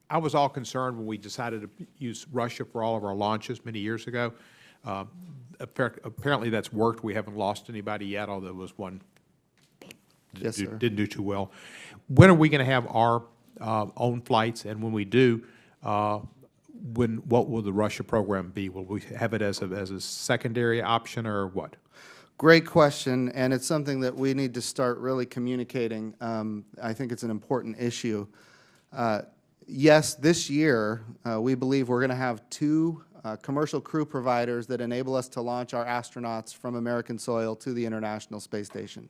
I was all concerned when we decided to use Russia for all of our launches many years ago. Apparently that's worked. We haven't lost anybody yet, although there was one Yes, sir. didn't do too well. When are we going to have our own flights? And when we do, what will the Russia program be? Will we have it as a secondary option or what? Great question, and it's something that we need to start really communicating. I think it's an important issue. Yes, this year, we believe we're going to have two commercial crew providers that enable us to launch our astronauts from American soil to the International Space Station.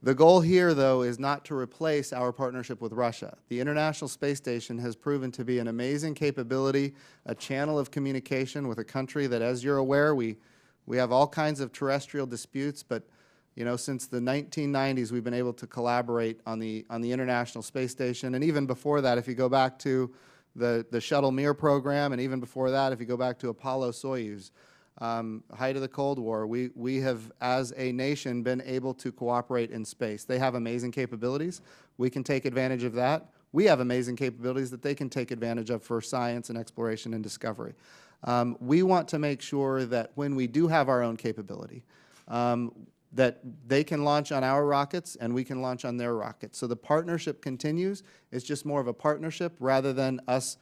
The goal here, though, is not to replace our partnership with Russia. The International Space Station has proven to be an amazing capability, a channel of communication with a country that, as you're aware, we have all kinds of terrestrial disputes, but you know, since the 1990s, we've been able to collaborate on the International Space Station, and even before that, if you go back to the Shuttle Mir program, and even before that, if you go back to Apollo-Soyuz, height of the Cold War, we have, as a nation, been able to cooperate in space. They have amazing capabilities. We can take advantage of that. We have amazing capabilities that they can take advantage of for science and exploration and discovery. We want to make sure that when we do have our own capability, that they can launch on our rockets and we can launch on their rockets. So the partnership continues. It's just more of a partnership rather than us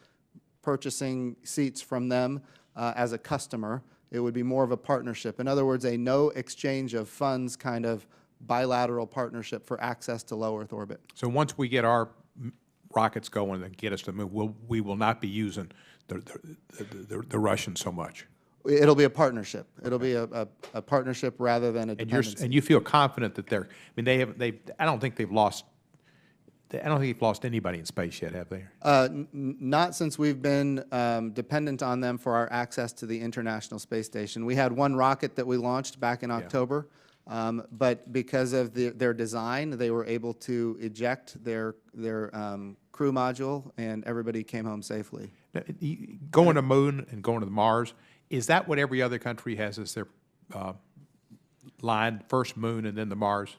purchasing seats from them as a customer. It would be more of a partnership. In other words, a no exchange of funds kind of bilateral partnership for access to low Earth orbit. So once we get our rockets going and get us to the moon, we will not be using the Russians so much. It'll be a partnership. It'll be a partnership rather than a dependency. And you feel confident that they're. I mean, I don't think they've lost. I don't think they've lost anybody in space yet, have they? Not since we've been dependent on them for our access to the International Space Station. We had one rocket that we launched back in October, but because of their design, they were able to eject their crew module, and everybody came home safely. Going to the moon and going to Mars, is that what every other country has as their line, first moon and then the Mars?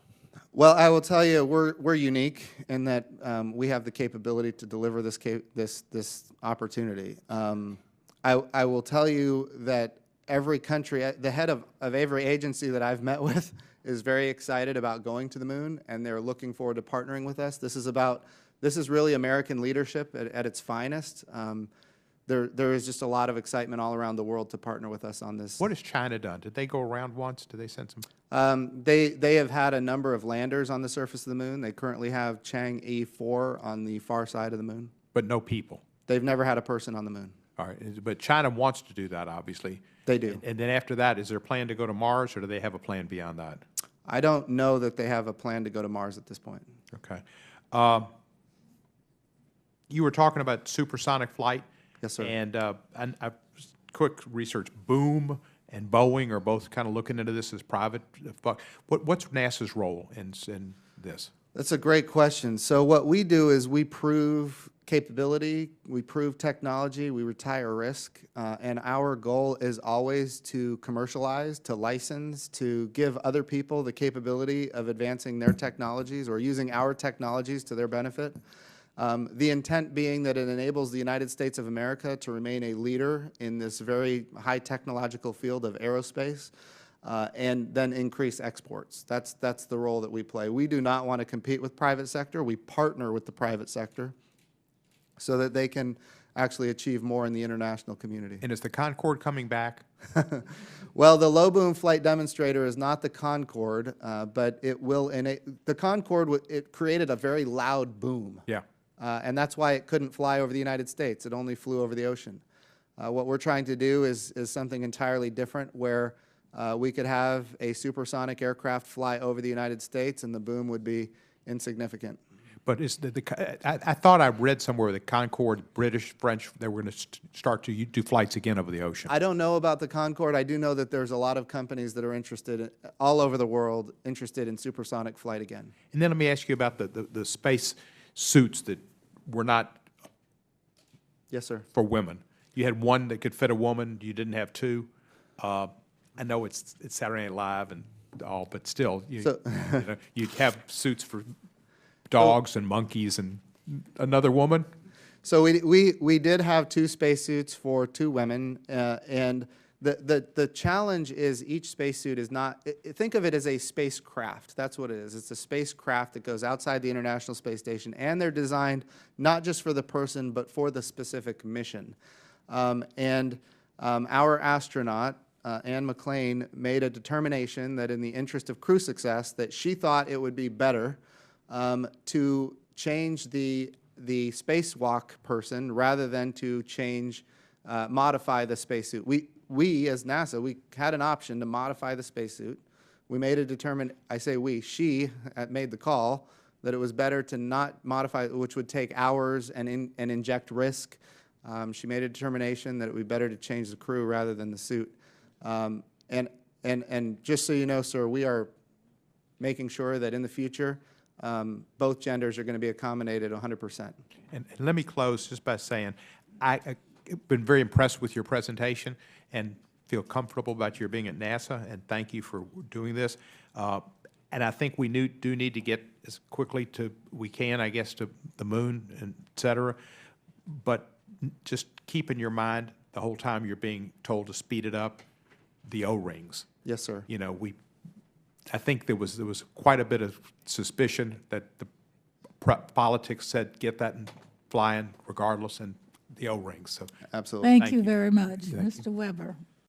Well, I will tell you, we're unique in that we have the capability to deliver this opportunity. I will tell you that every country, the head of every agency that I've met with is very excited about going to the moon, and they're looking forward to partnering with us. This is really American leadership at its finest. There is just a lot of excitement all around the world to partner with us on this. What has China done? Did they go around once? Did they send some? They have had a number of landers on the surface of the moon. They currently have Chang'e 4 on the far side of the moon. But no people? They've never had a person on the moon. All right, but China wants to do that, obviously. They do. And then after that, is there a plan to go to Mars, or do they have a plan beyond that? I don't know that they have a plan to go to Mars at this point. Okay. You were talking about supersonic flight. Yes, sir. And quick research, Boom and Boeing are both kind of looking into this as private. What's NASA's role in this? That's a great question. So what we do is we prove capability, we prove technology, we retire risk, and our goal is always to commercialize, to license, to give other people the capability of advancing their technologies or using our technologies to their benefit. The intent being that it enables the United States of America to remain a leader in this very high technological field of aerospace, and then increase exports. That's the role that we play. We do not want to compete with private sector. We partner with the private sector so that they can actually achieve more in the international community. And is the Concorde coming back? Well, the low boom flight demonstrator is not the Concorde, but it will. The Concorde, it created a very loud boom. Yeah. And that's why it couldn't fly over the United States. It only flew over the ocean. What we're trying to do is something entirely different, where we could have a supersonic aircraft fly over the United States and the boom would be insignificant. But is I thought I read somewhere the Concorde, British, French, they were going to start to do flights again over the ocean. I don't know about the Concorde. I do know that there's a lot of companies that are interested, all over the world, interested in supersonic flight again. And then let me ask you about the space suits that were not. Yes, sir. For women. You had one that could fit a woman. You didn't have two. I know it's Saturday Night Live and all, but still, you'd have suits for dogs and monkeys and another woman. So we did have 2 spacesuits for 2 women, and the challenge is each spacesuit is not, think of it as a spacecraft. That's what it is. It's a spacecraft that goes outside the International Space Station, and they're designed not just for the person, but for the specific mission. Our astronaut, Anne McLean, made a determination that in the interest of crew success, that she thought it would be better to change the spacewalk person rather than to modify the spacesuit. We, as NASA, we had an option to modify the spacesuit. We made she made the call that it was better to not modify, which would take hours and inject risk. She made a determination that it would be better to change the crew rather than the suit. And just so you know, sir, we are making sure that in the future, both genders are going to be accommodated 100%. And let me close just by saying, I've been very impressed with your presentation and feel comfortable about your being at NASA, and thank you for doing this. And I think we do need to get as quickly to we can, I guess, to the moon, and et cetera. But just keep in your mind the whole time you're being told to speed it up, the O-rings. Yes, sir. You know, I think there was quite a bit of suspicion that the politics said get that flying regardless, and the O-rings. So Absolutely. Thank you very much, Mr. Weber.